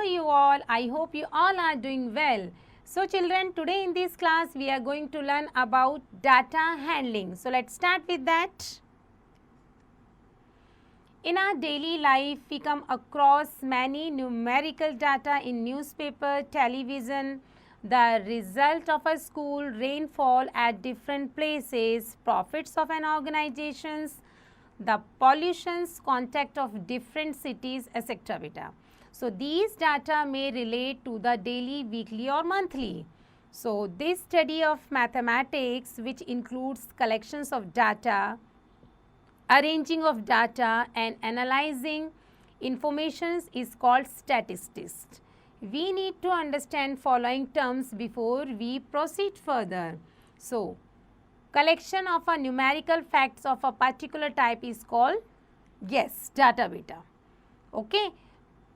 are you all? I hope you all are doing well. So children, today in this class we are going to learn about data handling. So let's start with that. In our daily life, we come across many numerical data in newspaper, television, the result of a school, rainfall at different places, profits of an organization, the pollution's contact of different cities, etc. beta. So these data may relate to the daily, weekly or monthly. So this study of mathematics, which includes collections of data, arranging of data and analyzing information, is called statistics. We need to understand following terms before we proceed further. So, collection of a numerical facts of a particular type is called, yes, data beta. Okay.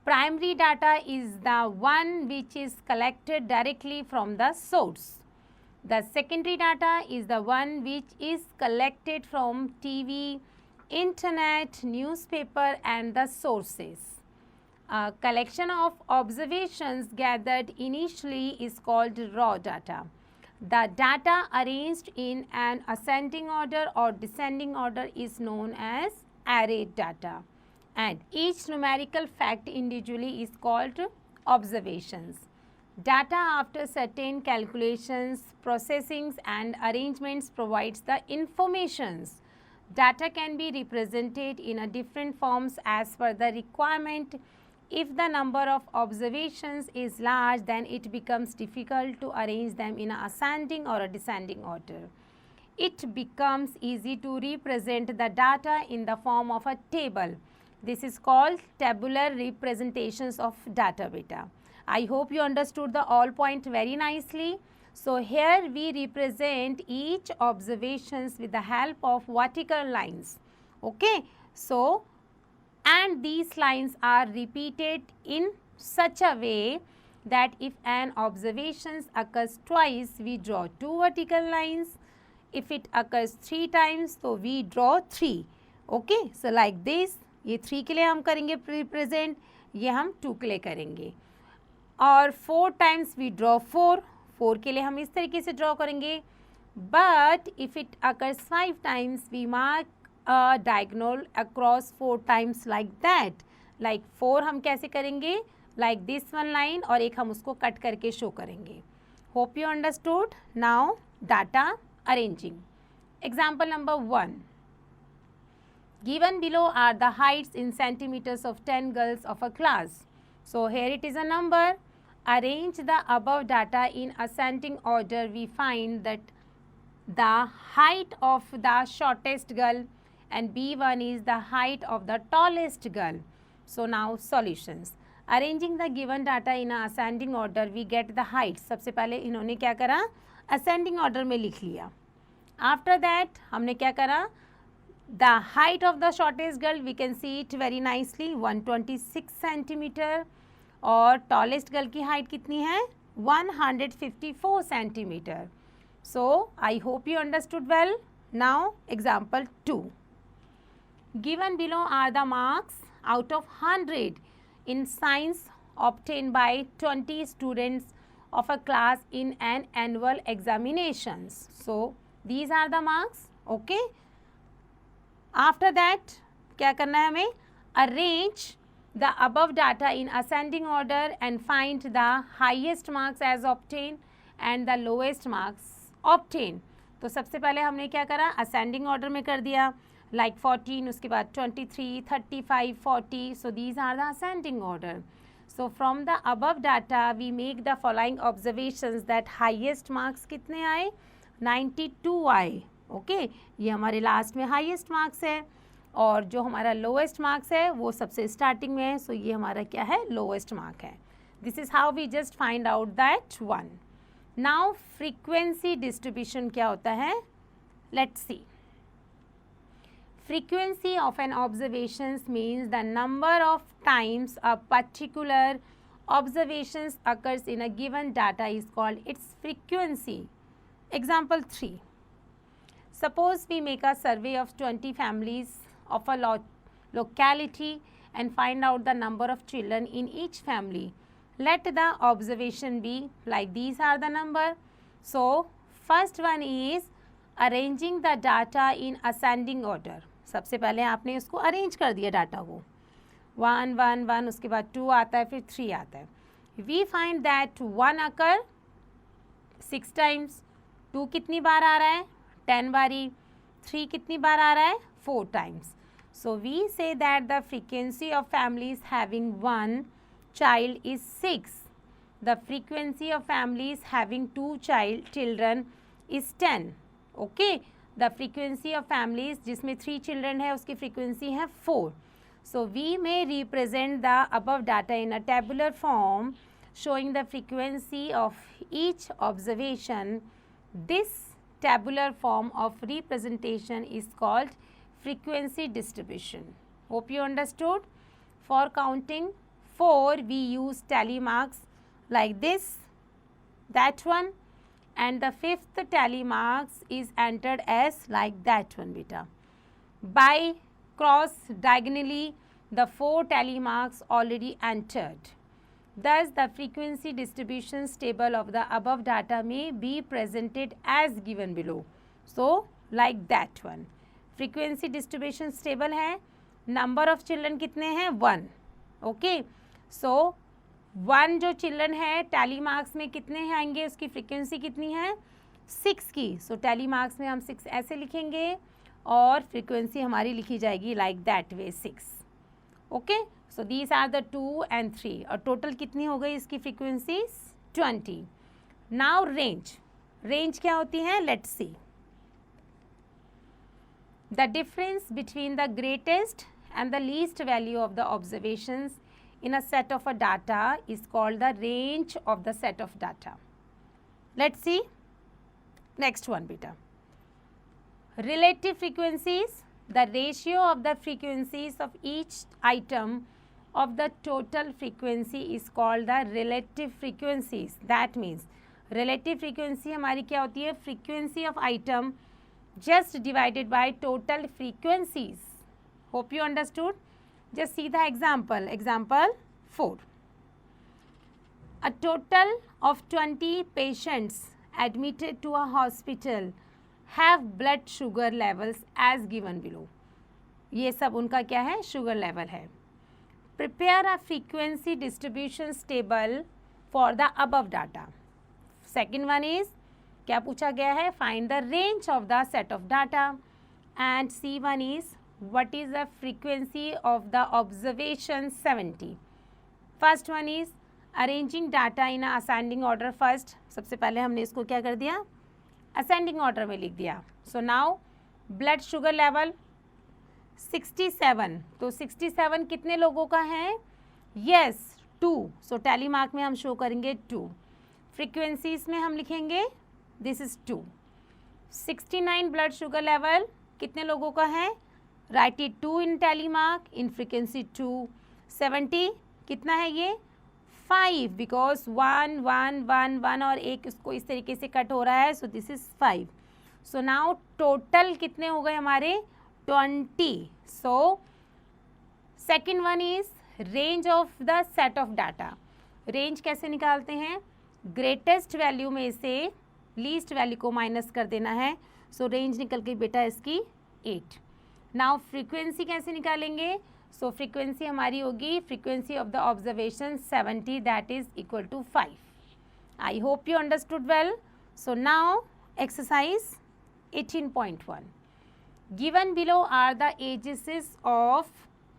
Primary data is the one which is collected directly from the source. The secondary data is the one which is collected from TV, internet, newspaper and the sources. A collection of observations gathered initially is called raw data. The data arranged in an ascending order or descending order is known as arrayed data. And each numerical fact individually is called observations. Data after certain calculations, processings and arrangements provides the informations. Data can be represented in a different forms as per the requirement. If the number of observations is large, then it becomes difficult to arrange them in a ascending or a descending order. It becomes easy to represent the data in the form of a table. This is called tabular representations of data beta. I hope you understood the all point very nicely. So here we represent each observations with the help of vertical lines. Okay. So, and these lines are repeated in such a way that if an observation occurs twice, we draw two vertical lines. If it occurs 3 times, so we draw 3. Okay. So like this, ये 3 के लिए हम करेंगे represent, ये हम 2 के लिए करेंगे. और 4 times we draw 4. 4 के लिए हम इस तरीके से ड्रॉ करेंगे. But if it occurs 5 times, we mark a diagonal across 4 times like that. Like 4 हम कैसे करेंगे? Like this one line और एक हम उसको कट करके शो करेंगे. Hope you understood. Now data arranging. Example number 1. Given below are the heights in centimeters of 10 girls of a class. So here it is a number. Arrange the above data in ascending order. We find that the height of the shortest girl and B1 is the height of the tallest girl. So now solutions. Arranging the given data in a ascending order, we get the height. सबसे पहले इन्होंने क्या करा? Ascending order में लिख लिया. After that हमने क्या करा? The height of the shortest girl, we can see it very nicely, 126 centimeter. और टॉलेस्ट गर्ल की हाइट कितनी है? 154 centimeter. So I hope you understood well. Now example 2. Given below are the marks out of 100 in science obtained by 20 students of a class in an annual examinations. So these are the marks. Okay. After that क्या करना है हमें? Arrange the above data in ascending order and find the highest marks as obtained and the lowest marks obtained. तो सबसे पहले हमने क्या करा? ascending order में कर दिया. like 14, उसके बाद 23, 35, 40. So these are the ascending order. So from the above data we make the following observations that highest marks कितने आए? 92 आए. Okay. ये हमारे लास्ट में highest marks है. और जो हमारा लोएस्ट मार्क्स है वो सबसे स्टार्टिंग में है. सो ये हमारा क्या है? लोएस्ट मार्क है. This is how we just find out that one. Now frequency distribution क्या होता है? Let's see. Frequency of an observations means the number of times a particular observations occurs in a given data is called its frequency. Example 3. Suppose we make a survey of 20 families of a locality and find out the number of children in each family. let the observation be like these are the number. So first one is arranging the data in ascending order. सबसे पहले आपने इसको arrange कर दिया data को, 1 1 1, उसके बाद 2 आता है, फिर 3 आता है. We find that 1 occur 6 times, 2 कितनी बार आ रहा है, 10 बारी, 3 कितनी बार आ रहा है, 4 times. So we say that the frequency of families having 1 child is 6. The frequency of families having 2 children is 10. Okay, the frequency of families जिसमें 3 children है उसकी frequency है 4. So we may represent the above data in a tabular form showing the frequency of each observation. This tabular form of representation is called frequency distribution. Hope you understood. For counting 4 we use tally marks like this, that one, and the 5th tally marks is entered as like that one beta. By cross diagonally the 4 tally marks already entered. Thus the frequency distributions table of the above data may be presented as given below. So like that one. Frequency distribution table है, number of children कितने हैं, 1. Okay, so 1 जो children है tally marks में कितने हैं आएंगे, उसकी फ्रीक्वेंसी कितनी है, 6 की. सो टैली मार्क्स में हम 6 ऐसे लिखेंगे और फ्रीक्वेंसी हमारी लिखी जाएगी like that way 6. Okay, so these are the 2 and 3 और टोटल कितनी हो गई इसकी फ्रीक्वेंसी 20. नाउ रेंज क्या होती है, let's C. The difference between the greatest and the least value of the observations in a set of a data is called the range of the set of data. Let's see next one beta. Relative frequencies, the ratio of the frequencies of each item of the total frequency is called the relative frequencies. That means relative frequency हमारी क्या होती है, frequency of item just divided by total frequencies. Hope you understood. Just see the example. Example 4. A total of 20 patients admitted to a hospital have blood sugar levels as given below. ये सब उनका क्या है, sugar level है. Prepare a frequency distributions table for the above data. Second one is क्या पूछा गया है, find the range of the set of data. And C1 is what is the frequency of the observation 70. First one is arranging data in a ascending order first. सबसे पहले हमने इसको क्या कर दिया, ascending order में लिख दिया. So now blood sugar level 67. तो 67 कितने लोगों का है, yes 2. So tally mark में हम शो करेंगे 2. frequencies में हम लिखेंगे this is 2. 69 blood sugar level कितने लोगों का है, write it 2 in tally mark, in frequency 2. 70 कितना है ये, 5 because 1 1 1 1 और एक इसको इस तरीके से कट हो रहा है. सो this is 5. So now total कितने हो गए हमारे, 20. So second one is range of the set of data. Range कैसे निकालते हैं, ग्रेटेस्ट वैल्यू में से लीस्ट वैल्यू को माइनस कर देना है. सो रेंज निकल गई बेटा इसकी 8. नाउ फ्रीक्वेंसी कैसे निकालेंगे, सो फ्रीक्वेंसी हमारी होगी frequency of the observation 70 that is equal to 5. I hope you understood well. So now exercise 18.1. Given below are the ages of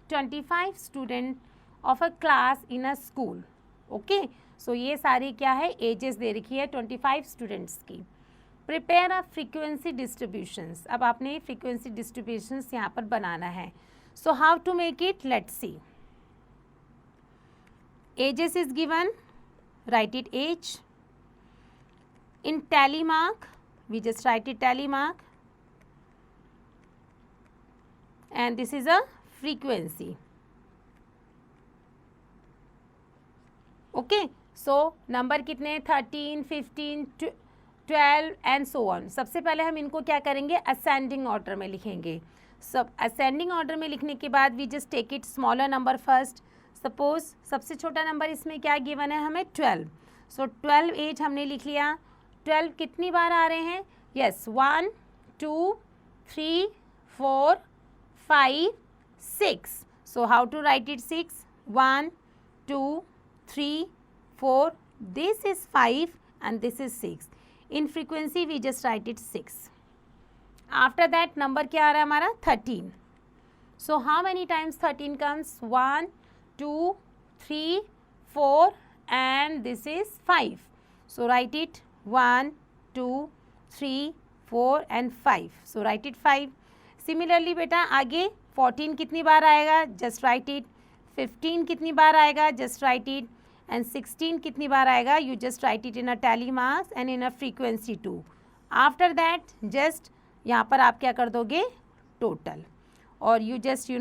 25 student of a class in a school. Okay, so ये सारी क्या है, edges दे रखी है 25 students की. Prepare a frequency distributions. अब आपने frequency distributions यहाँ पर बनाना है. So how to make it, let's see. Ages is given, write it age. In tally mark we just write it tally mark and this is a frequency. Okay, so number कितने, 13 15 12 and so on. सबसे पहले हम इनको क्या करेंगे, ascending order में लिखेंगे. सब असेंडिंग ऑर्डर में लिखने के बाद we just take it smaller number first. Suppose सबसे छोटा नंबर इसमें क्या गिवन है हमें 12, सो 12 8 हमने लिख लिया। 12 कितनी बार आ रहे हैं, yes 1 2 3 4 5 6, so how to write it 6, 1 2 3 4, this is 5 and this is 6, in frequency we just write it 6. After that number क्या आ रहा है हमारा 13, so how many times 13 comes, 1 2 3 4 and this is 5, so write it 1 2 3 4 and 5, so write it 5. Similarly बेटा आगे 14 कितनी बार आएगा, just write it. 15 कितनी बार आएगा, just write it. And 16 कितनी बार आएगा, you just write it in a tally marks and in a frequency too. After that just यहाँ पर आप क्या कर दोगे, टोटल, और you just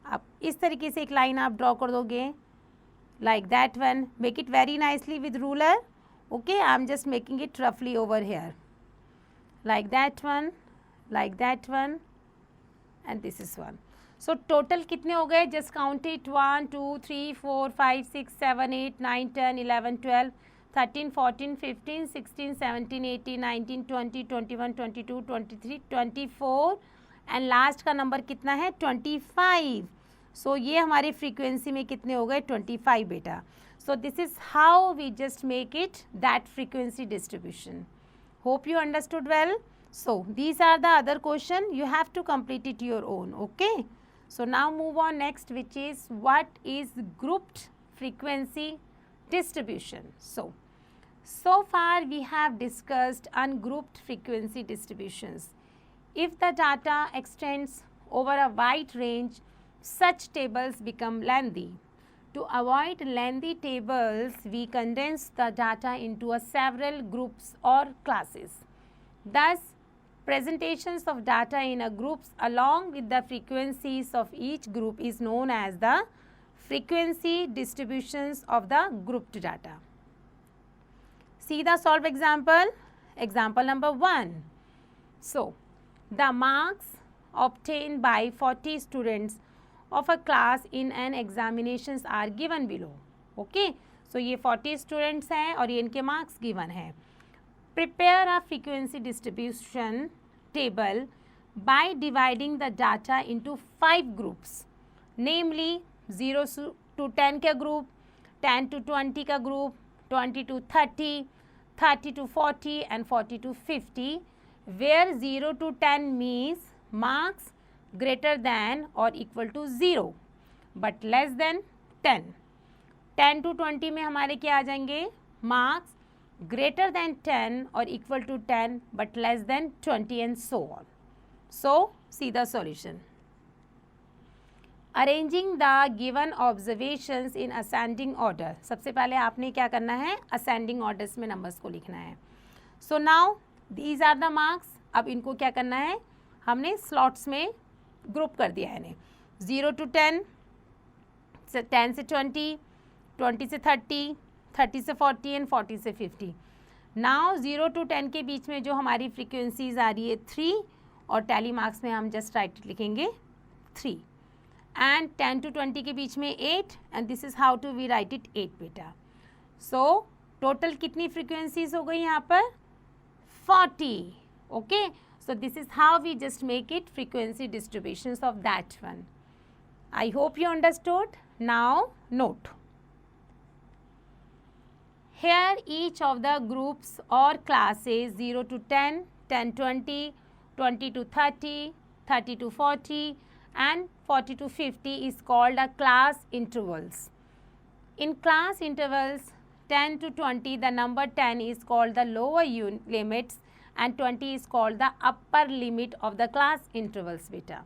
आप इस तरीके से एक लाइन आप ड्रॉ कर दोगे like that one. Make it very nicely with ruler. Okay, I am just making it roughly over here like that one, like that one, and this is one. So total कितने हो गए, just count it 1 2 3 4 5 6 7 8 9 10 11 12 13 14 15 16 17 18 19 20 21 22 23 24 and last का number कितना है 25. सो ये हमारी frequency में कितने हो गए 25 बेटा. So this is how we just make it that frequency distribution. Hope you understood well. So these are the other question, you have to complete it your own. Okay, so now move on next, which is what is grouped frequency distribution. So far we have discussed ungrouped frequency distributions. If the data extends over a wide range, such tables become lengthy. To avoid lengthy tables, we condense the data into several groups or classes. Thus, presentations of data in a groups along with the frequencies of each group is known as the frequency distributions of the grouped data. See the solved example. Example number 1. So, the marks obtained by 40 students of a class in an examinations are given below. Okay, so ये 40 students हैं और ये इनके marks given हैं. Prepare a frequency distribution table by dividing the data into 5 groups, namely 0 to 10 का group, 10 to 20 का group, 20 to 30, 30 to 40 and 40 to 50, where 0 to 10 means marks greater than or equal to 0 but less than 10. 10 to 20 में हमारे क्या आ जाएंगे, marks greater than 10 or equal to 10 but less than 20 and so on. So see the solution. Arranging the given observations in ascending order. सबसे पहले आपने क्या करना है, ascending orders में numbers को लिखना है. So now these are the marks. अब इनको क्या करना है, हमने slots में group कर दिया है इन्हें. 0 to 10, 10 से 20, 20 से 30, 30 से 40 एंड 40 से 50. नाउ 0 to 10 के बीच में जो हमारी फ्रीक्वेंसीज आ रही है 3 और टैली मार्क्स में हम जस्ट राइट लिखेंगे 3 एंड 10 to 20 के बीच में 8 and this is how to we write it 8 बेटा. सो टोटल कितनी फ्रीक्वेंसीज हो गई यहाँ पर 40. Okay, so this is how we just make it frequency distributions of that one. I hope you understood. Now note. Here each of the groups or classes 0 to 10, 10 20, 20 to 30, 30 to 40 and 40 to 50 is called a class intervals. In class intervals 10 to 20, the number 10 is called the lower limits and 20 is called the upper limit of the class intervals beta.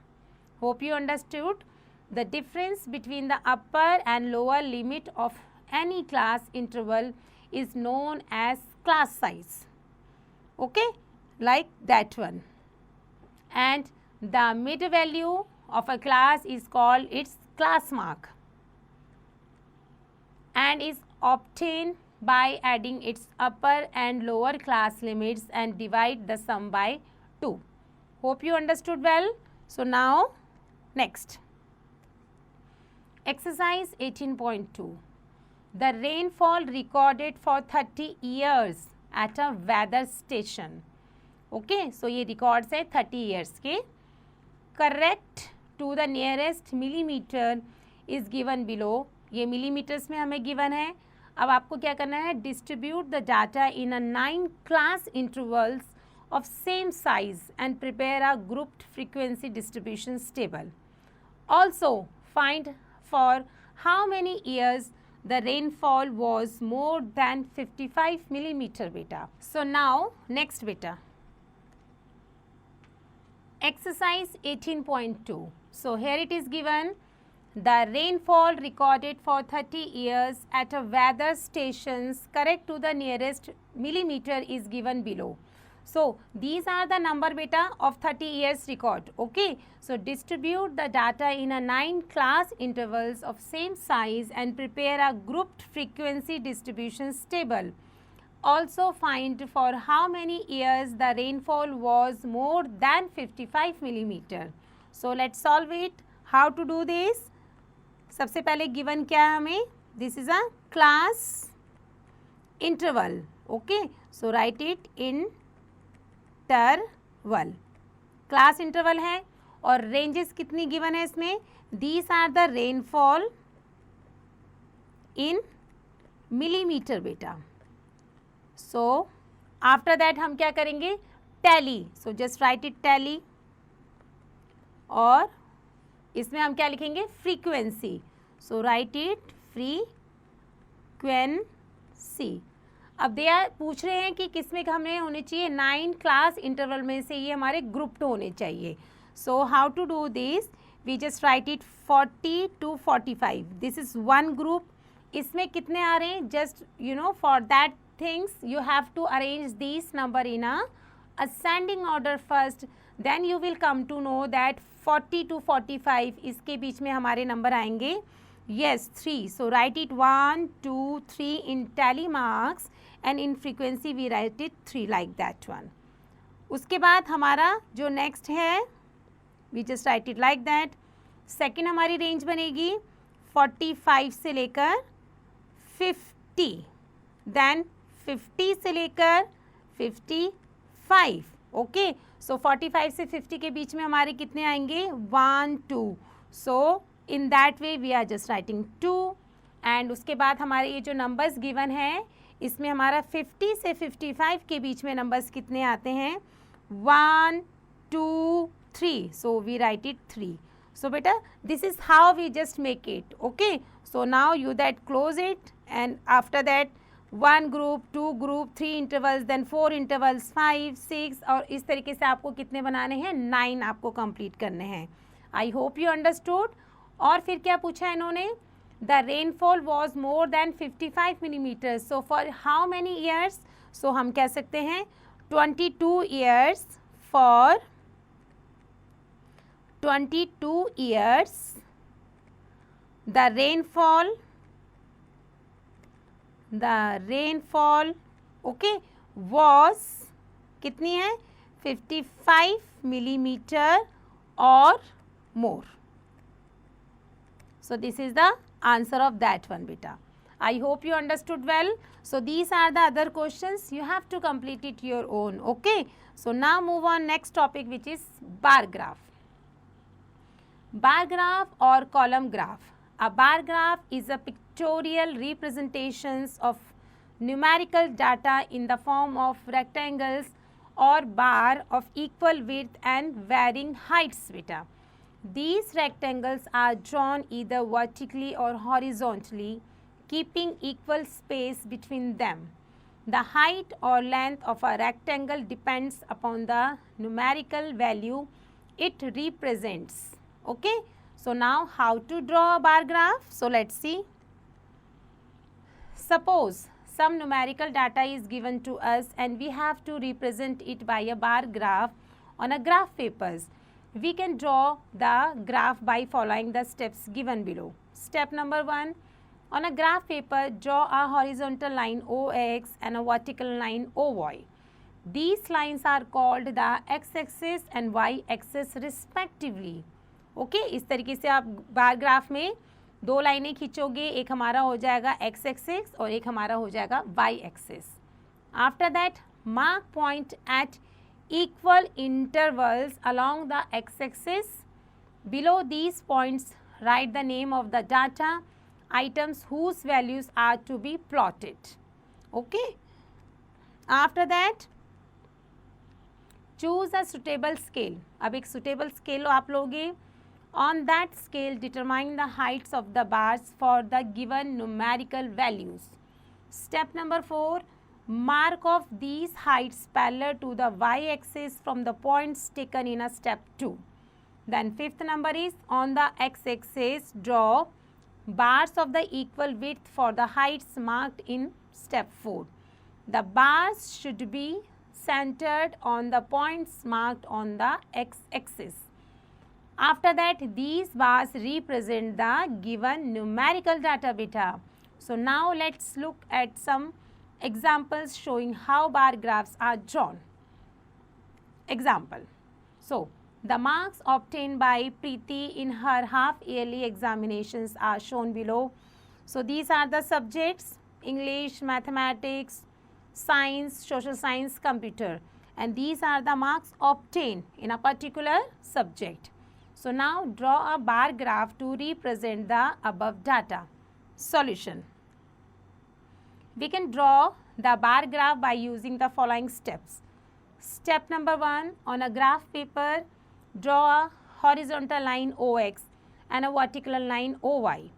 Hope you understood. The difference between the upper and lower limit of any class interval is known as class size. Okay, like that one. And the mid value of a class is called its class mark and is obtained by adding its upper and lower class limits and divide the sum by 2. Hope you understood well. So now next, Exercise 18.2. The rainfall recorded for 30 years at a weather station. Okay, so ये records है 30 years के. Correct to the nearest millimeter is given below. ये millimeters में हमें given है. अब आपको क्या करना है? Distribute the data in a 9 class intervals of same size and prepare a grouped frequency distribution table. Also find for how many years the rainfall was more than 55 millimeter beta. So now next beta. Exercise 18.2. So here it is given the rainfall recorded for 30 years at a weather stations correct to the nearest millimeter is given below. So these are the number beta of 30 years record. Okay, so distribute the data in a 9 class intervals of same size and prepare a grouped frequency distributions table. Also find for how many years the rainfall was more than 55 millimeter. So let's solve it. How to do this? सबसे पहले given क्या है हमें? This is a class interval. Okay, so write it in interval. Class interval है और ranges कितनी given है इसमें? These are the rainfall in millimeter बेटा. सो आफ्टर दैट हम क्या करेंगे? Tally. So just write it tally. और इसमें हम क्या लिखेंगे? Frequency. So write it frequency. अब दे पूछ रहे हैं कि किस में हमें होने चाहिए? 9 क्लास इंटरवल में से ये हमारे ग्रुप्ड होने चाहिए. So how to do this? We just write it 40 to 45. This is one group. इसमें कितने आ रहे हैं? Just you know for that things you have to arrange this number in a ascending order first. Then you will come to know that 40 to 45 इसके बीच में हमारे number आएंगे. Yes, 3. So write it 1, 2, 3 in tally marks and in frequency we write it 3 like that one. उसके बाद हमारा जो next है we just write it like that. Second हमारी रेंज बनेगी 45 से लेकर 50. Then 50 से लेकर 55. Okay. So 45 से 50 के बीच में हमारे कितने आएंगे? 1, 2. So in that way we are just writing 2. and उसके बाद हमारे ये जो numbers given है इसमें हमारा 50 से 55 के बीच में numbers कितने आते हैं? 1, 2, 3. So we write it 3. So beta this is how we just make it. Okay, so now you that close it and after that 1 group, 2 group, 3 intervals, then 4 intervals, 5, 6 और इस तरीके से आपको कितने बनाने हैं? 9 आपको complete करने हैं. I hope you understood. और फिर क्या पूछा इन्होंने? The rainfall was more than 55 millimetre. So for how many years? So हम कह सकते हैं 22 years. For 22 years the rainfall okay was कितनी है? 55 मिलीमीटर और more. So this is the answer of that one beta. I hope you understood well. So these are the other questions. You have to complete it your own. Okay. So now move on next topic which is bar graph. Bar graph or column graph. A bar graph is a pictorial representations of numerical data in the form of rectangles or bar of equal width and varying heights beta. These rectangles are drawn either vertically or horizontally, keeping equal space between them. The height or length of a rectangle depends upon the numerical value it represents. Okay, so now how to draw a bar graph? So let's see. Suppose some numerical data is given to us and we have to represent it by a bar graph on a graph papers. We can draw the graph by following the steps given below. Step number 1. On a graph paper, draw a horizontal line OX and a vertical line OY. These lines are called the x-axis and y-axis respectively. Okay, इस तरीके से आप bar graph में दो लाइनें खींचोगे, एक हमारा हो जाएगा x एक्सिस और एक हमारा हो जाएगा y axis. After that mark point at equal intervals along the x-axis. Below these points, write the name of the data items whose values are to be plotted. Okay. After that, choose a suitable scale. अब एक suitable scale आप लोगे. On that scale, determine the heights of the bars for the given numerical values. Step number 4. Mark off these heights parallel to the y-axis from the points taken in a step 2. Then fifth number is on the x-axis draw bars of the equal width for the heights marked in step 4. The bars should be centered on the points marked on the x-axis. After that, these bars represent the given numerical data beta. So now let's look at some examples showing how bar graphs are drawn. Example. So, the marks obtained by Preeti in her half-yearly examinations are shown below. So, these are the subjects: English, Mathematics, Science, Social Science, Computer. And these are the marks obtained in a particular subject. So, now draw a bar graph to represent the above data. Solution. We can draw the bar graph by using the following steps. Step number 1, on a graph paper, draw a horizontal line OX and a vertical line OY,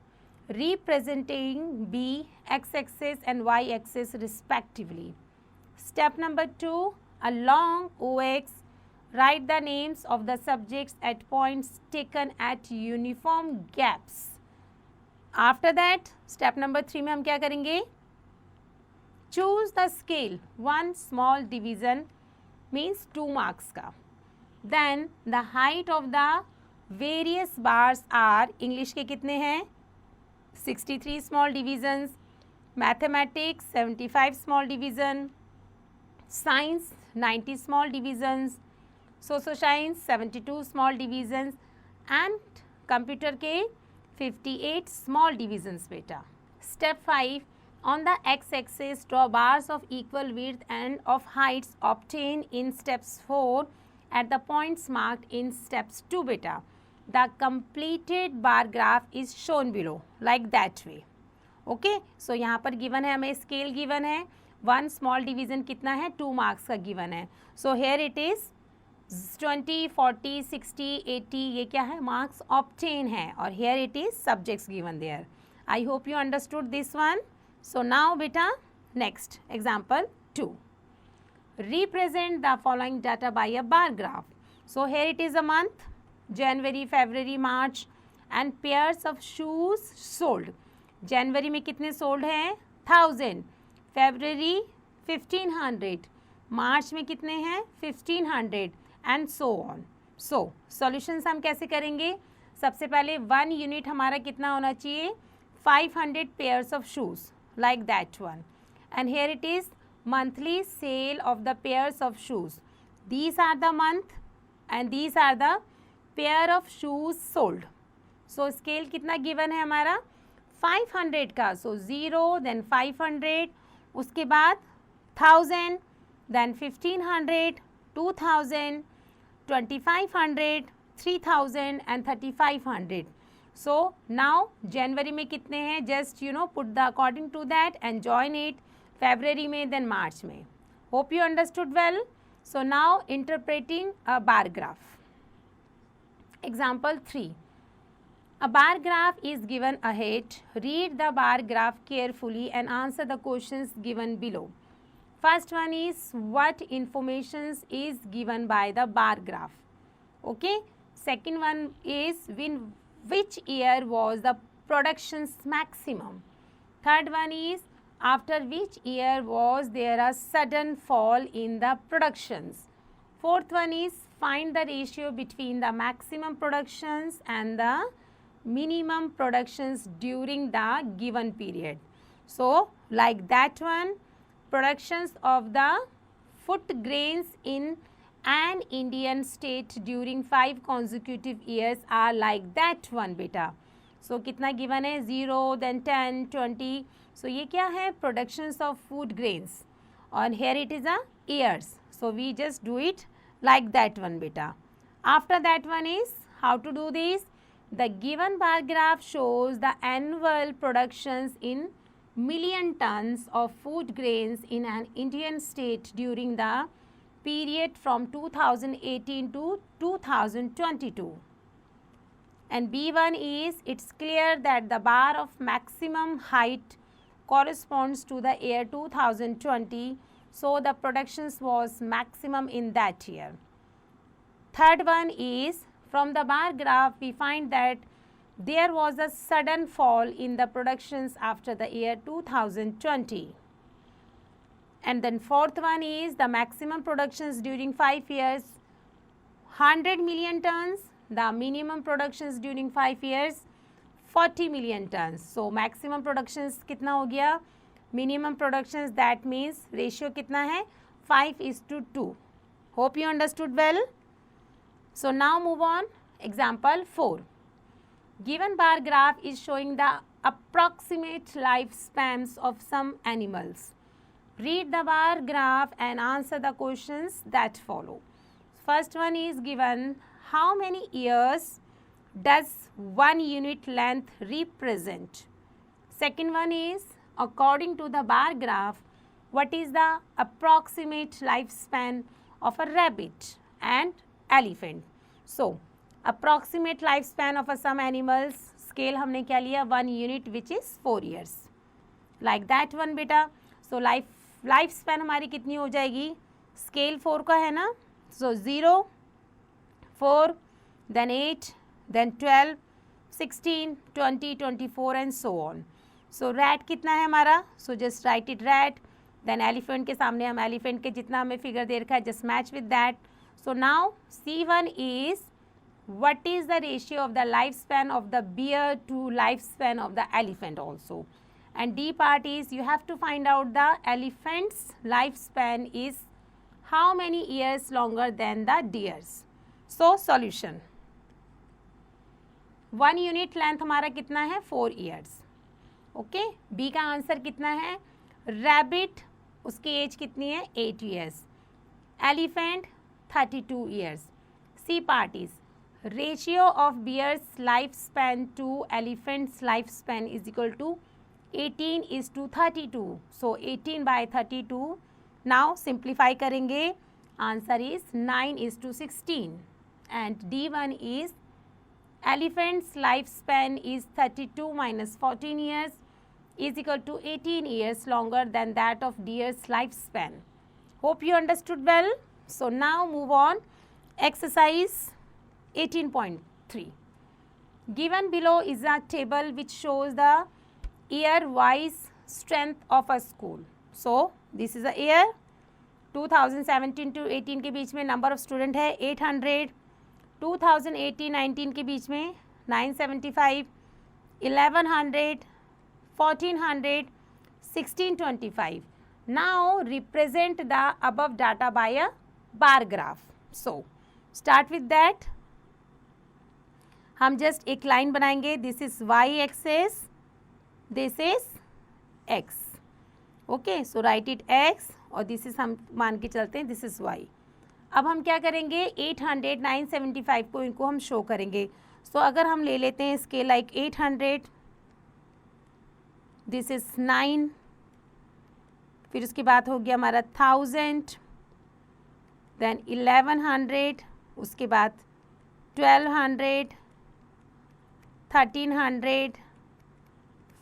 representing B, x-axis and y-axis respectively. Step number 2, along OX, write the names of the subjects at points taken at uniform gaps. After that, step number 3 में हम क्या करेंगे? Choose the scale. One small division means 2 marks का. Then the height of the various bars are English के कितने हैं? 63 small divisions. Mathematics 75 small division. Science 90 small divisions. Social Science 72 small divisions. And Computer के 58 small divisions बेटा. Step 5. On the x-axis, draw bars of equal width and of heights obtained in steps 4 at the points marked in steps 2 beta. The completed bar graph is shown below like that way. Okay, so यहाँ पर given है हमें scale given है, one small division कितना है 2 marks का given है. So here it is 20, 40, 60, 80 ये क्या है marks obtained है और here it is subjects given there. I hope you understood this one. So now beta, next example 2. Represent the following data by a bar graph. So here it is a month, January, February, March and pairs of shoes sold. January में कितने sold हैं? 1000. February 1500. March में कितने हैं? 1500 and so on. So solutions हम कैसे करेंगे? सबसे पहले 1 unit हमारा कितना होना चाहिए? 500 pairs of shoes. Like that one. And here it is monthly sale of the pairs of shoes. These are the month and these are the pair of shoes sold. So scale कितना given है हमारा 500 का. So 0 then 500 उसके बाद 1000 then 1500 2000 2500 3000 and 3500. So now January में कितने हैं? Just put the according to that and join it. February में then March में. Hope you understood well. So now interpreting a bar graph. Example 3. A bar graph is given ahead. Read the bar graph carefully and answer the questions given below. First one is what information is given by the bar graph. Okay. Second one is which year was the production's maximum. Third one is after which year was there a sudden fall in the productions. Fourth one is find the ratio between the maximum productions and the minimum productions during the given period. So like that one, productions of the food grains in an Indian state during 5 consecutive years are like that one beta. सो कितना given है 0, then 10, 20. सो ये क्या है productions of food grains और here it is a years. So we just do it like that one beta. After that one is how to do this. The given bar graph shows the annual productions in million tons of food grains in an Indian state during the period from 2018 to 2022. And B1 is it's clear that the bar of maximum height corresponds to the year 2020. So the productions was maximum in that year. Third one is from the bar graph we find that there was a sudden fall in the productions after the year 2020. And then fourth one is the maximum productions during 5 years 100 million tons. The minimum productions during 5 years 40 million tons. So maximum productions कितना हो गया minimum productions, that means ratio कितना है 5:2. Hope you understood well. So now move on. Example 4. Given bar graph is showing the approximate lifespans of some animals. Read the bar graph and answer the questions that follow. First one is given how many years does 1 unit length represent? Second one is according to the bar graph, what is the approximate lifespan of a rabbit and elephant? So, approximate lifespan of some animals, scale हमने क्या लिया 1 unit which is 4 years. Like that one बेटा. So, lifespan हमारी कितनी हो जाएगी? Scale 4 का है ना? So, 0, 4, then 8, then 12, 16, 20, 24 and so on. So rat कितना है हमारा? So just write it rat. Then elephant के सामने हम एलिफेंट के जितना हमें फिगर दे रखा है just match with that. So now C1 is what is the ratio of the life span of the bear to life span of the elephant also. And D part is you have to find out the elephant's life span is how many years longer than the deer's. So solution 1 unit length हमारा कितना है 4 years. Okay B का answer कितना है rabbit उसकी as कितनी है 8 years. Elephant 32 years. C part is ratio of bears life span to elephant's life span is equal to 18:32. So 18/32. Now simplify करेंगे answer is 9:16. And D1 is elephant's lifespan is 32 minus 14 years is equal to 18 years longer than that of deer's lifespan. Hope you understood well. So now move on. Exercise 18.3. Given below is a table which shows the year-wise strength of a school. So this is a year 2017 to 18 के बीच में number of student है 800. 2018-19 के बीच में 975, 1100, 1400, 1625. Now represent the above data by a bar graph. So start with that. हम just एक line बनाएंगे. This is y axis, this is x. Okay, so write it x और this is हम मान के चलते हैं this is y. अब हम क्या करेंगे 800, 975 को इनको हम शो करेंगे. सो अगर हम ले लेते हैं स्केल लाइक 800, दिस इज 9, फिर उसके बाद हो गया हमारा 1000, देन 1100, उसके बाद 1200, 1300,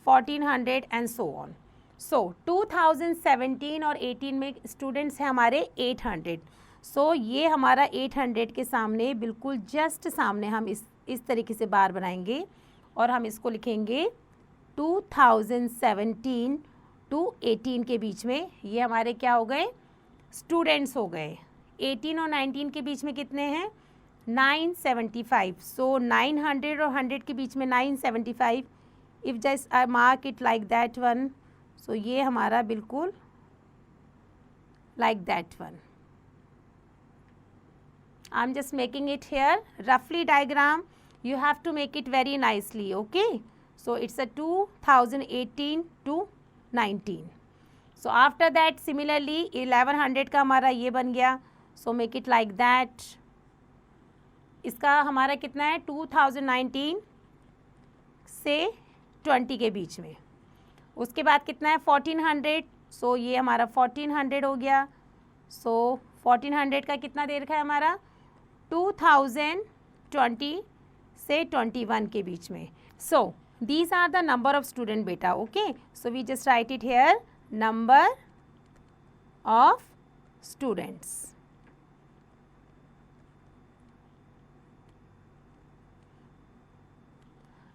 1400 एंड सो ऑन. सो 2017 और 18 में स्टूडेंट्स हैं हमारे 800. सो ये हमारा 800 के सामने बिल्कुल जस्ट सामने हम इस तरीके से बार बनाएंगे और हम इसको लिखेंगे 2017 टू 18 के बीच में ये हमारे क्या हो गए स्टूडेंट्स हो गए. 18 और 19 के बीच में कितने हैं 975. सो 900 और 100 के बीच में 975. If just I mark it like that one. So ये हमारा बिल्कुल like that one. I am just making it here रफली diagram. You have to make it very nicely. Okay, So it's a 2018 to 19. So after that similarly 1100 का हमारा ये बन गया. So make it like that. इसका हमारा कितना है 2019 से 20 के बीच में. उसके बाद कितना है 1400. सो ये हमारा 1400 हो गया. सो 1400 का कितना दे रखा है हमारा 2020 से 21 के बीच में. सो these are the number of student beta. Okay, so we just write it here, number of students.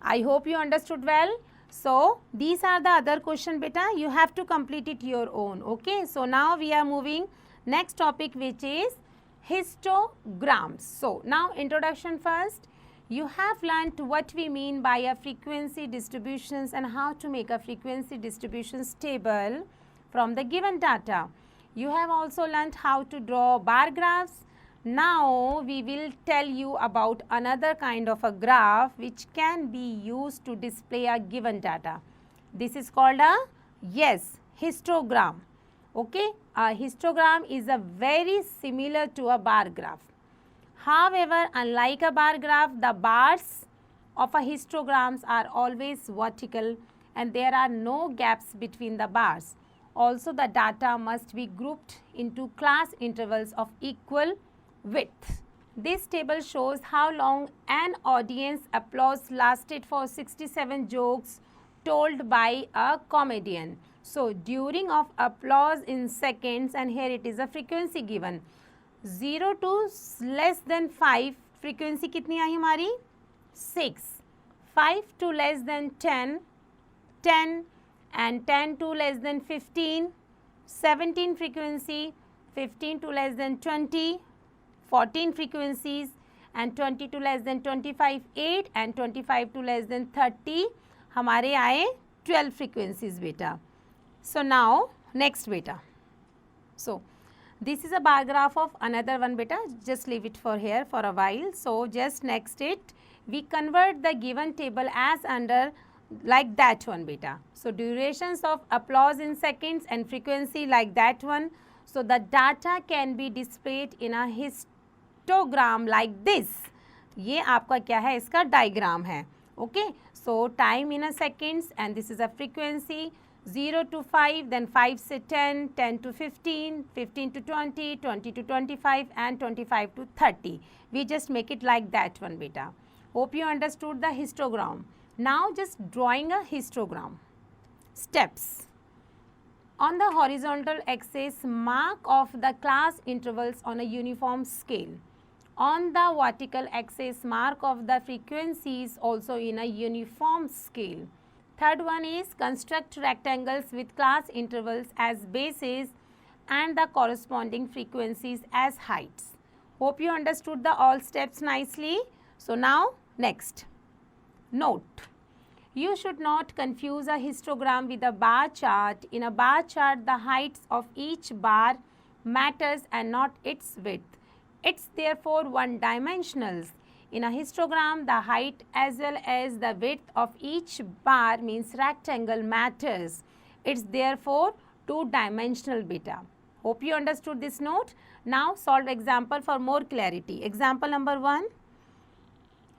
I hope you understood well. So these are the other question beta, you have to complete it your own. Okay, so now we are moving next topic, which is histograms. So now introduction first. You have learnt what we mean by a frequency distributions and how to make a frequency distributions table from the given data. You have also learnt how to draw bar graphs. Now we will tell you about another kind of a graph which can be used to display a given data. This is called a histogram. Okay, a histogram is a very similar to a bar graph. However, unlike a bar graph, the bars of a histograms are always vertical and there are no gaps between the bars. Also, the data must be grouped into class intervals of equal width. This table shows how long an audience applause lasted for 67 jokes told by a comedian. So, during of applause in seconds, and here it is a frequency given. 0 to less than 5 frequency कितनी आई हमारी 6, 5 to less than 10, 10 and 10 to less than 15, 17 frequency, 15 to less than 20, 14 frequencies and 20 to less than 25, 8 and 25 to less than 30 हमारे आए 12 frequencies beta. So now next beta. So this is a bar graph of another one beta, just leave it for here for a while. So just next it, we convert the given table as under like that one beta. So durations of applause in seconds and frequency like that one. So the data can be displayed in a histogram like this. ये आपका क्या है इसका diagram है. Okay, so time in a seconds and this is a frequency. 0 to 5, then 5 to 10, 10 to 15, 15 to 20, 20 to 25 and 25 to 30. We just make it like that one beta. Hope you understood the histogram. Now just drawing a histogram. Steps. On the horizontal axis, mark off the class intervals on a uniform scale. On the vertical axis, mark off the frequencies also in a uniform scale. Third one is construct rectangles with class intervals as bases and the corresponding frequencies as heights. Hope you understood the all steps nicely. So now next. Note. You should not confuse a histogram with a bar chart. In a bar chart, the heights of each bar matters and not its width. It's therefore one-dimensional. In a histogram, the height as well as the width of each bar means rectangle matters. It's therefore two-dimensional beta. Hope you understood this note. Now solve example for more clarity. Example number 1.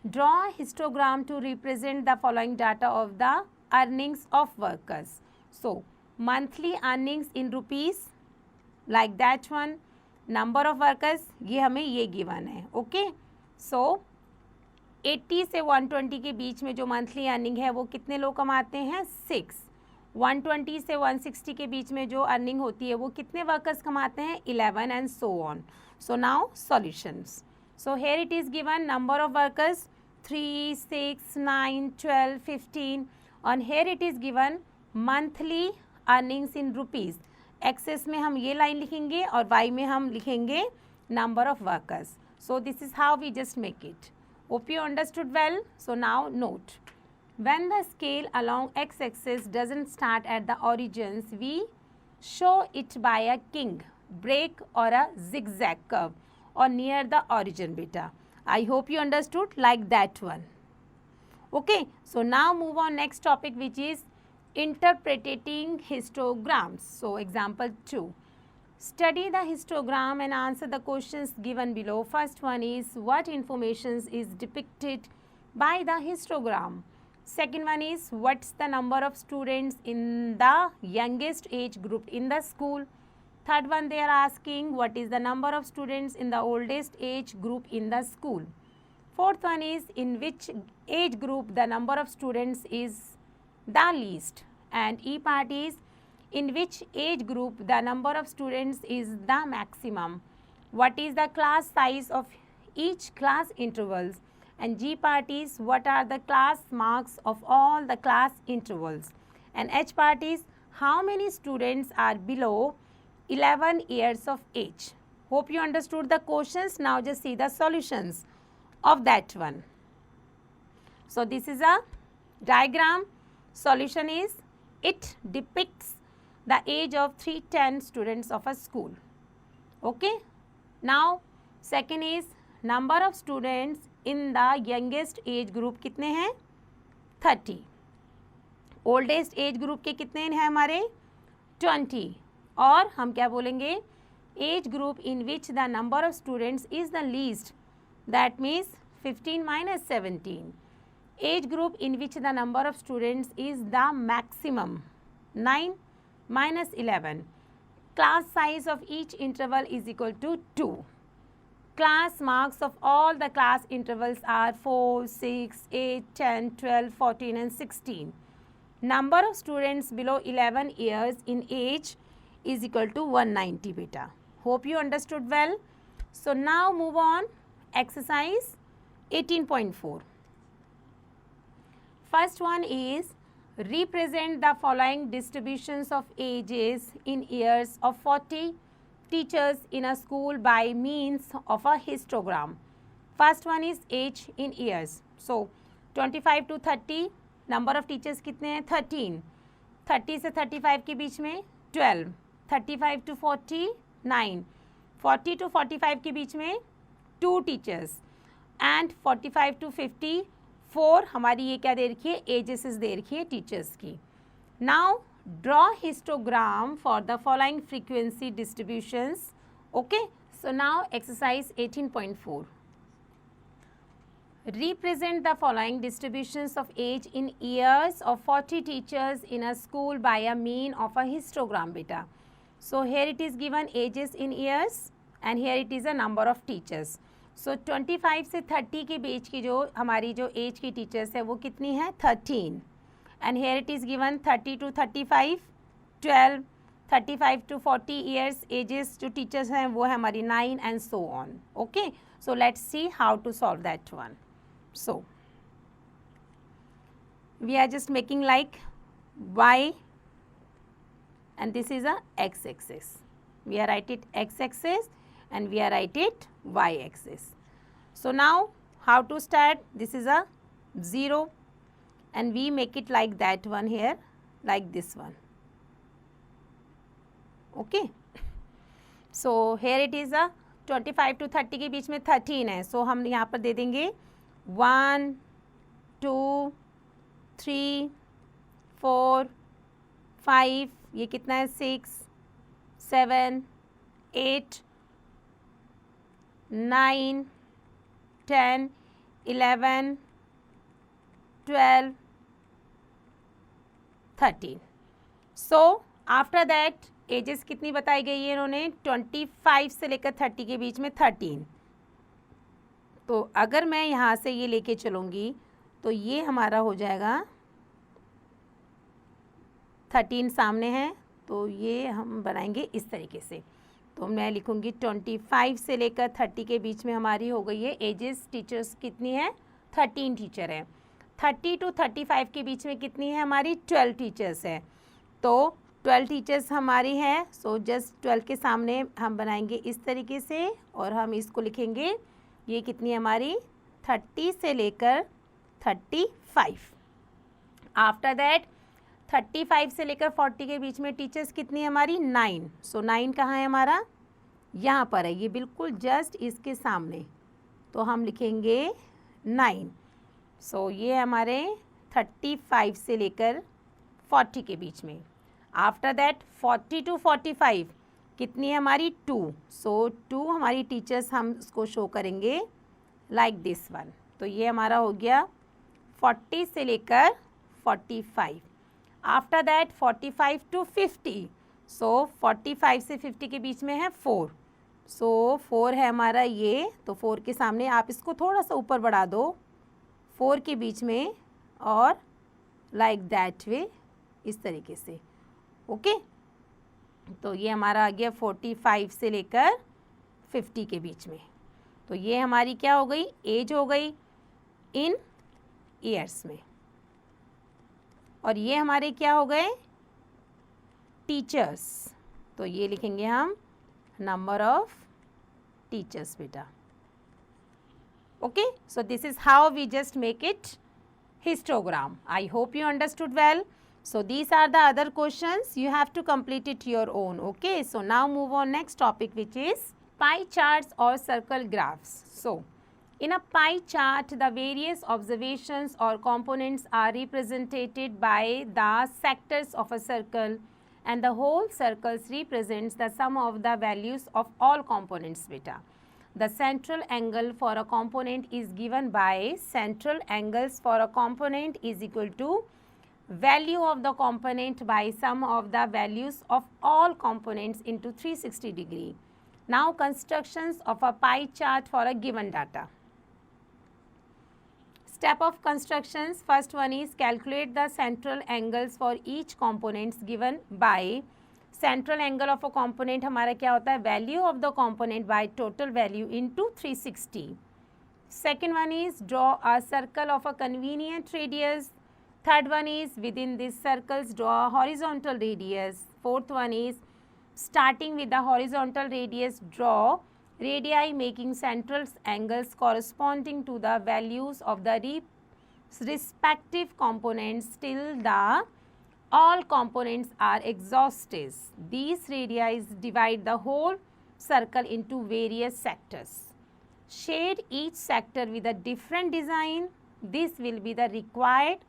Draw a histogram to represent the following data of the earnings of workers. So, monthly earnings in rupees like that one. Number of workers ये हमें ये given है. Okay. So, 80 से 120 के बीच में जो monthly earning है वो कितने लोग कमाते हैं 6. 120 से 160 के बीच में जो अर्निंग होती है वो कितने वर्कर्स कमाते हैं 11 and so on. So now solutions. So here it is given number of workers 3, 6, 9, 12, 15 and here it is given monthly earnings in rupees. Axis में हम ये लाइन लिखेंगे और y में हम लिखेंगे number of workers. So this is how we just make it. Hope you understood well. So now note. When the scale along x-axis doesn't start at the origins, we show it by a king, break or a zigzag curve or near the origin beta. I hope you understood like that one. Okay, so now move on next topic, which is interpreting histograms. So example 2. Study the histogram and answer the questions given below. First one is, what information is depicted by the histogram? Second one is, what's the number of students in the youngest age group in the school? Third one, they are asking, what is the number of students in the oldest age group in the school? Fourth one is, in which age group the number of students is the least? And E part is, in which age group the number of students is the maximum? What is the class size of each class intervals? And G part is, what are the class marks of all the class intervals? And H part is, how many students are below 11 years of age? Hope you understood the questions. Now just see the solutions of that one. So this is a diagram. Solution is, it depicts the age of 310 students of a school. Okay. Now second is, number of students in the youngest age group कितने हैं? 30. Oldest age group के कितने हैं हमारे? 20. और हम क्या बोलेंगे? Age group in which the number of students is the least, that means 15 minus 17. Age group in which the number of students is the maximum, 9 minus 11. Class size of each interval is equal to 2. Class marks of all the class intervals are 4, 6, 8, 10, 12, 14 and 16. Number of students below 11 years in age is equal to 190 beta. Hope you understood well. So now move on, exercise 18.4. First one is, represent the following distributions of ages in years of 40 teachers in a school by means of a histogram. First one is age in years. So 25 to 30, number of teachers कितने हैं? 13. 30 से 35 के बीच में 12. 35 to 40, 9. 40 to 45 के बीच में 2 teachers. And 45 to 50, 4 हमारी ये क्या दे रखी है? एजेस दे रखी है टीचर्स की. Now draw histogram for the following frequency distributions. Okay, so now exercise 18.4. Represent the following distributions of age in years of 40 teachers in a school by a mean of a histogram beta. So here it is given ages in years and here it is a number of teachers. So 25 से 30 के बीच की जो हमारी जो as की teachers है वो कितनी है? 13. And here it is given 30 to 35, 12, 35 to 40 years ages जो teachers हैं वो है हमारी 9 and so on. Okay, so let's see how to solve that one. So we are just making like y and this is a x-axis. We are write it x-axis and we are write it y-axis. So now how to start? This is a 0. And we make it like that one here, like this one. Okay. So here it is a 25 to 30 के बीच में 13 है. So हम यहाँ पर दे देंगे 1, 2, 3, 4, 5. ये कितना है? 6, 7, 8, 9, 10, 11, 12, 13. So after that एजेस कितनी बताई गई है इन्होंने? 25 से लेकर 30 के बीच में 13. तो अगर मैं यहाँ से ये लेके चलूँगी तो ये हमारा हो जाएगा 13 सामने है तो ये हम बनाएंगे इस तरीके से. तो मैं लिखूँगी 25 से लेकर 30 के बीच में हमारी हो गई है एजेस टीचर्स कितनी है? 13 टीचर है. 30 to 35 के बीच में कितनी है हमारी? 12 टीचर्स है. तो 12 टीचर्स हमारी है. सो जस्ट 12 के सामने हम बनाएंगे इस तरीके से और हम इसको लिखेंगे. ये कितनी है हमारी? 30 से लेकर 35. आफ्टर दैट 35 से लेकर 40 के बीच में टीचर्स कितनी है हमारी? 9. सो 9 कहाँ है हमारा? यहाँ पर है. ये बिल्कुल जस्ट इसके सामने. तो हम लिखेंगे 9. सो ये हमारे 35 से लेकर 40 के बीच में. आफ्टर दैट 40 to 45 कितनी है हमारी 2. सो 2 हमारी टीचर्स हम उसको शो करेंगे लाइक दिस वन. तो ये हमारा हो गया 40 से लेकर 45. After that 45 to 50. सो 45 से 50 के बीच में है 4. सो 4 है हमारा ये. तो 4 के सामने आप इसको थोड़ा सा ऊपर बढ़ा दो 4 के बीच में और लाइक दैट वे, इस तरीके से. ओके तो ये हमारा आ गया 45 से लेकर 50 के बीच में. तो ये हमारी क्या हो गई, एज हो गई इन ईयर्स में. और ये हमारे क्या हो गए, टीचर्स. तो ये लिखेंगे हम नंबर ऑफ टीचर्स बेटा. Okay so this is how we just make it histogram. I hope you understood well. So these are the other questions. You have to complete it your own. Okay. So now move on next topic, which is pie charts or circle graphs. So in a pie chart, the various observations or components are represented by the sectors of a circle, and the whole circles represents the sum of the values of all components beta. The central angle for a component is given by central angles for a component is equal to value of the component by sum of the values of all components into 360 degree. Now constructions of a pie chart for a given data. Step of constructions, first one is calculate the central angles for each components given by central angle of a component हमारा क्या होता है, value of the component by total value into 360. Second one is draw a circle of a convenient radius. Third one is with in this circles draw a horizontal radius. Fourth one is starting with the horizontal radius draw radii making central angles corresponding to the values of the respective components till the all components are exhausted. These radii divide the whole circle into various sectors. Shade each sector with a different design. This will be the required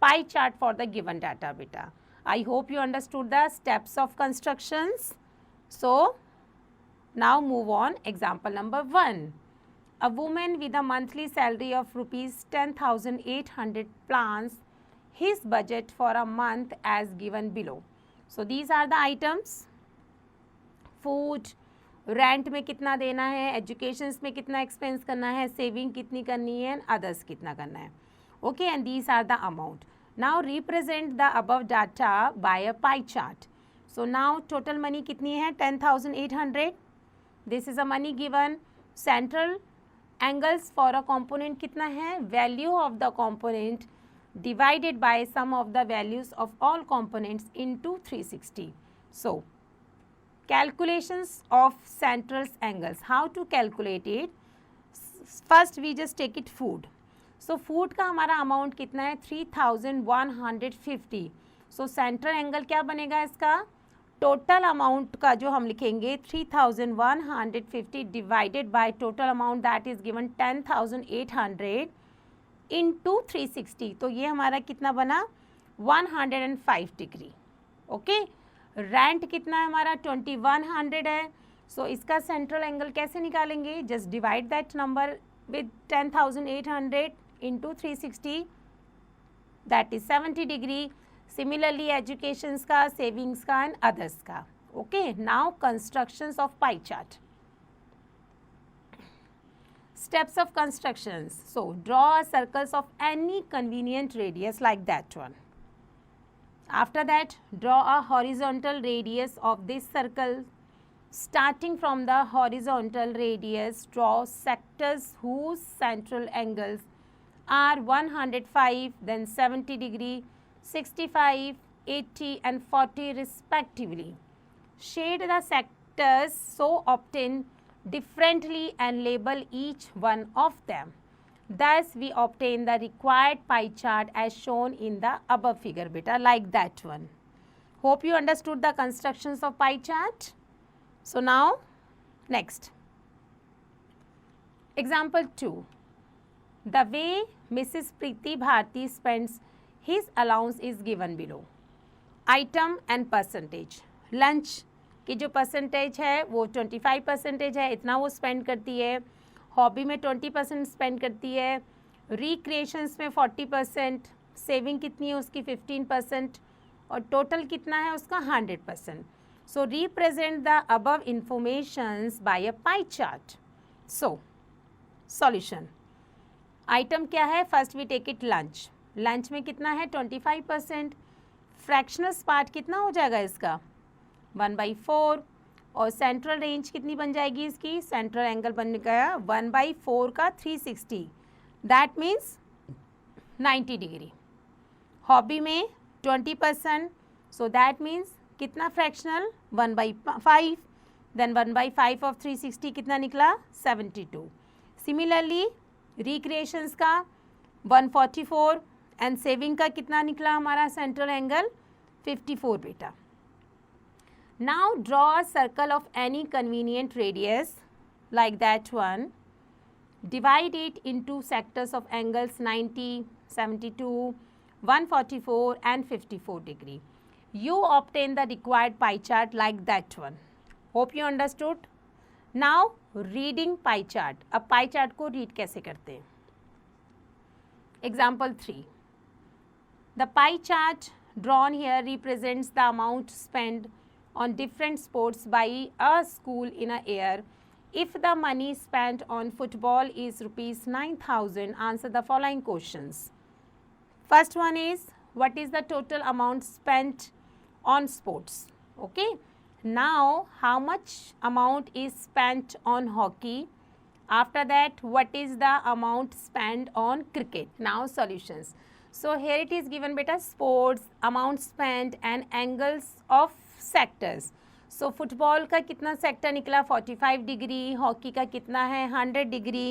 pie chart for the given data beta. I hope you understood the steps of constructions. So now move on. Example number 1. A woman with a monthly salary of rupees 10,800 plans his budget for a month as given below. So these are the items. Food, rent में कितना देना है, educations में कितना expense करना है, saving कितनी करनी है, एंड अदर्स कितना करना है. Okay and these are the amount. Now represent the above data by a pie chart. So now total money कितनी है, 10,800. This is a money given. Central angles for a component कितना है, value of the component divided by sum of the values of all components into 360. So calculations of central angles, how to calculate it? First we just take it food. So food का हमारा amount कितना है, 3,150. So central angle क्या बनेगा इसका, total amount का जो हम लिखेंगे 3,150 divided by total amount that is given 10,800 into 360. तो ये हमारा कितना बना, 105 डिग्री. ओके रेंट कितना है हमारा, 2100 है. सो इसका सेंट्रल एंगल कैसे निकालेंगे, just divide that number with 10,800 into 360 that is 70 degree. Similarly educations का, सेविंग्स का एंड अदर्स का. Okay now constructions of pie chart. Steps of constructions. So draw circles of any convenient radius like that one. After that draw a horizontal radius of this circle. Starting from the horizontal radius draw sectors whose central angles are 105, then 70 degree, 65, 80 and 40 respectively. Shade the sectors so obtain differently and label each one of them. Thus we obtain the required pie chart as shown in the above figure beta, like that one. Hope you understood the constructions of pie chart. So now next example 2. The way Mrs. Preeti Bharti spends his allowance is given below. Item and percentage. Lunch की जो percentage है वो 25% है, इतना वो spend करती है. Hobby में 20% स्पेंड करती है. रिक्रिएशंस में 40%. सेविंग कितनी है उसकी 15%. और टोटल कितना है उसका 100%. So represent the above informations by a pie chart. So solution. Item क्या है? First we take it lunch. Lunch में कितना है? 25%. फ्रैक्शनल्स पार्ट कितना हो जाएगा इसका? 1/4. और सेंट्रल रेंज कितनी बन जाएगी इसकी? सेंट्रल एंगल बन गया 1/4 का 360. That means 90 degree. हॉबी में 20%. सो दैट मीन्स कितना फ्रैक्शनल? 1/5. देन 1/5 ऑफ 360 कितना निकला? 72. सिमिलरली रिक्रिएशंस का 144 एंड सेविंग का कितना निकला हमारा सेंट्रल एंगल? 54 बेटा. Now draw a circle of any convenient radius like that one. Divide it into sectors of angles 90, 72, 144 and 54 degree. You obtain the required pie chart like that one. Hope you understood. Now reading pie chart. अब pie chart को read कैसे करते हैं? Example 3. The pie chart drawn here represents the amount spent on different sports by a school in a year. If the money spent on football is rupees 9,000, answer the following questions. First one is, what is the total amount spent on sports? Okay. Now, how much amount is spent on hockey? After that, what is the amount spent on cricket? Now, solutions. So, here it is given beta sports, amount spent and angles of sectors. So, football का कितना sector निकला? 45 degree. Hockey का कितना है? 100 degree.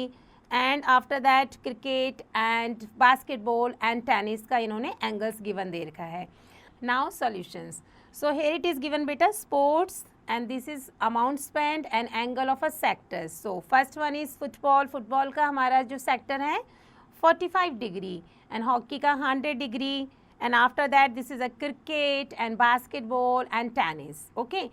And after that cricket and basketball and tennis का इन्होंने angles given दे रखा है. Now solutions. So here it is given बेटा sports and this is amount spend and angle of a sector. So first one is football. Football का हमारा जो sector है 45 डिग्री एंड हॉकी का 100 degree and after that this is a cricket and basketball and tennis. Okay.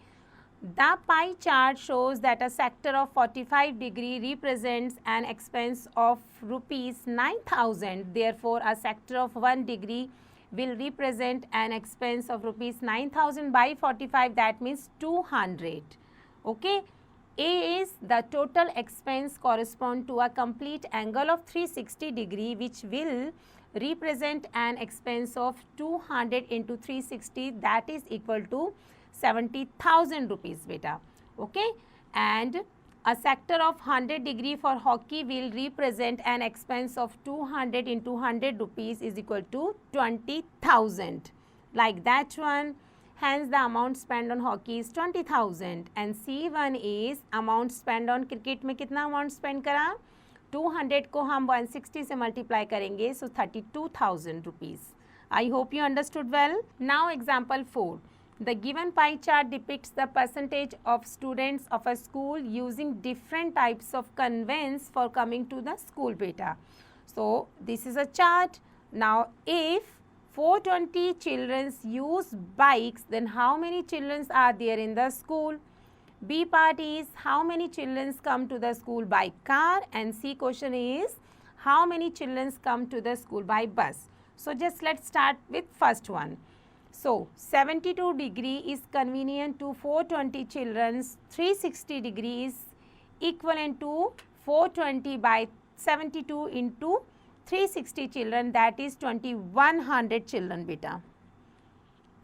The pie chart shows that a sector of 45 degree represents an expense of rupees 9,000. Therefore, a sector of 1 degree will represent an expense of rupees 9,000 by 45. That means 200. Okay. A is the total expense correspond to a complete angle of 360 degree, which will represent an expense of 200 into 360. That is equal to 70,000 rupees beta. Okay. And a sector of 100 degree for hockey will represent an expense of 200 into 100 rupees is equal to 20,000. Like that one. Hence the amount spent on hockey is 20,000. And C1 is amount spent on cricket में कितना amount spend करा? 200 को हम 160 से multiply करेंगे. So 32,000 rupees. I hope you understood well. Now example 4. The given pie chart depicts the percentage of students of a school using different types of conveyance for coming to the school beta. So, this is a chart. Now, if 420 children use bikes, then how many children are there in the school? B part is how many children come to the school by car, and C question is how many children come to the school by bus. So, just let's start with first one. So, 72 degree is convenient to 420 children. 360 degrees equivalent to 420 by 72 into 360 children. That is 2100 children beta.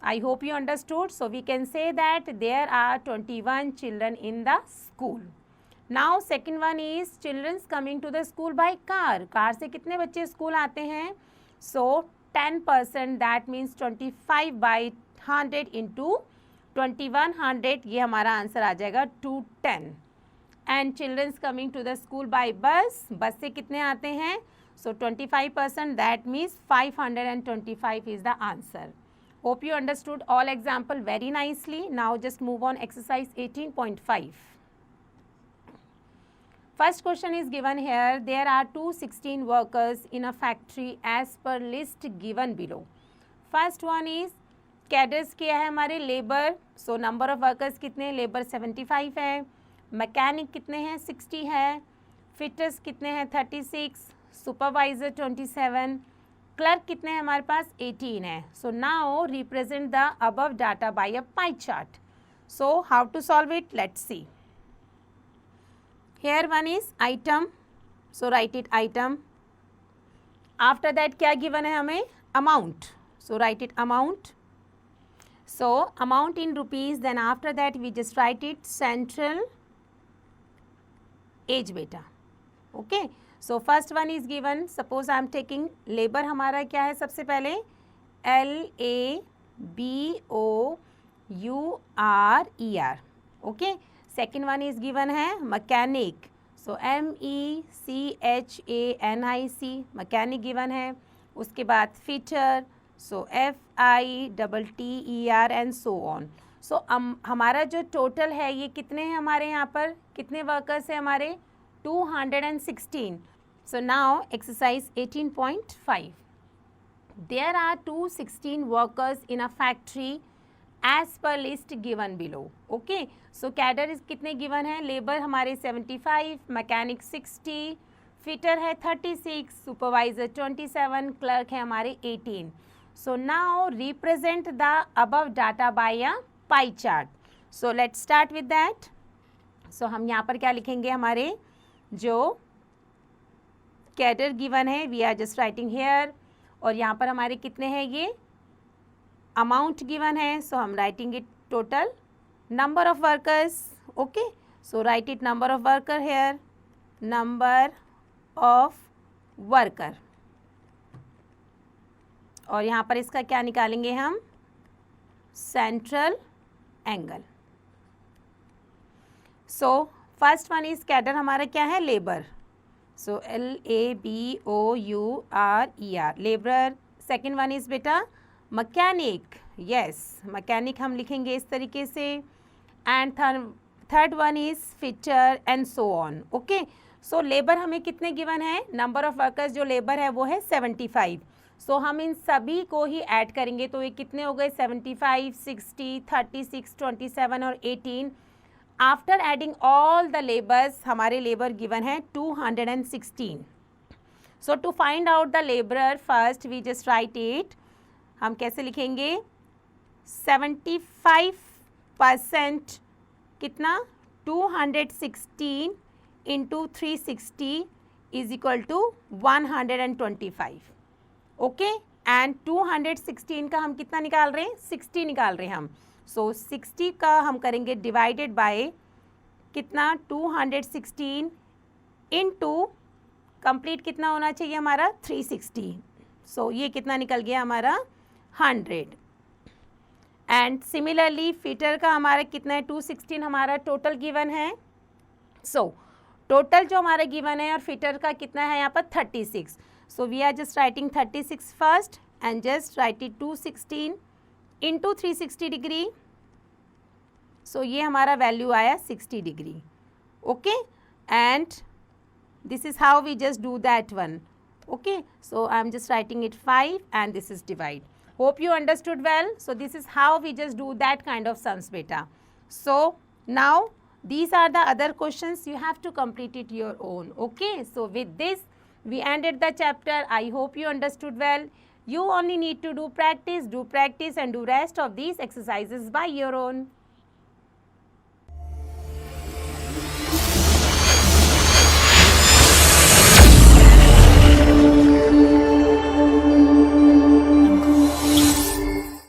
I hope you understood. So, we can say that there are 21 children in the school. Now, second one is children coming to the school by car. Car से कितने बच्चे school आते हैं? So, 10%, that means 25 by 100 into 2100. ये हमारा answer आ जाएगा 210. And children coming to the school by bus. बस से कितने आते हैं? So 25%, that means 525 is the answer. Hope you understood all example very nicely. Now just move on exercise 18.5. First question is given here. There are 216 workers in a factory as per list given below. First one is cadres क्या है हमारे labour. So number of workers कितने, labour 75 है, mechanic कितने हैं 60 है, fitters कितने हैं 36, सुपरवाइजर 27, क्लर्क कितने हैं हमारे पास 18 है. So now represent the above data by a pie chart. So how to solve it? Let's see. Here one is item, so write it item. After that क्या given है हमें, amount, so write it amount. So amount in rupees, then after that we just write it central age beta. Okay, so first one is given. Suppose I am taking labor, हमारा क्या है सबसे पहले LABOURER. Okay, second one is given है mechanic, so MECHANIC, mechanic given है. उसके बाद fitter, so FITTER and so on. So हमारा जो टोटल है ये कितने हैं हमारे यहाँ पर, कितने वर्कर्स हैं हमारे 216. So now exercise 18.5. There are 216 workers in a factory as per list given below. Okay, so cadre is कितने given है, लेबर हमारे 75, मैकेनिक 60, फिटर है 36, सुपरवाइजर 27, क्लर्क है हमारे 18. So now represent the above data by a pie chart. So let's start with that. So हम यहाँ पर क्या लिखेंगे, हमारे जो cadre given है we are just writing here, और यहाँ पर हमारे कितने हैं ये amount given है, so हम writing it total number of workers. Okay, so write it number of worker here, number of worker, और यहाँ पर इसका क्या निकालेंगे हम, central angle. So first one is cadre हमारा क्या है, labour, so LABOURER labour. Second one is बेटा मैकेनिक, यस मैकेनिक हम लिखेंगे इस तरीके से. And third one is fitter and so on. Okay, so labour हमें कितने गिवन है, नंबर ऑफ वर्कर्स जो लेबर है वो है 75. सो हम इन सभी को ही ऐड करेंगे तो ये कितने हो गए 75, 60, 36, 27 और 18. After adding all the labours हमारे लेबर गिवन है 216. So to find out the labourer first we just write it, हम कैसे लिखेंगे 75% कितना 216 into 360 is equal to 125. Okay, and 216 का हम कितना निकाल रहे हैं 60 निकाल रहे हैं हम. सो 60 का हम करेंगे डिवाइडेड बाय कितना 216 इंटू कंप्लीट कितना होना चाहिए हमारा 360. सो ये कितना निकल गया हमारा 100. एंड सिमिलरली फिटर का हमारा कितना है 216 हमारा टोटल गिवन है. सो टोटल जो हमारा गिवन है और फिटर का कितना है यहाँ पर 36. So we are just writing 36 first and just write it 216 into 360 degree. So ये हमारा वैल्यू आया 60 degree. Okay, and this is how we just do that one. Okay, so I am just writing it 5 and this is divide. Hope you understood well. So this is how we just do that kind of sums beta. So now these are the other questions, you have to complete it your own. Okay, so with this we ended the chapter. I hope you understood well. You only need to do practice and do rest of these exercises by your own.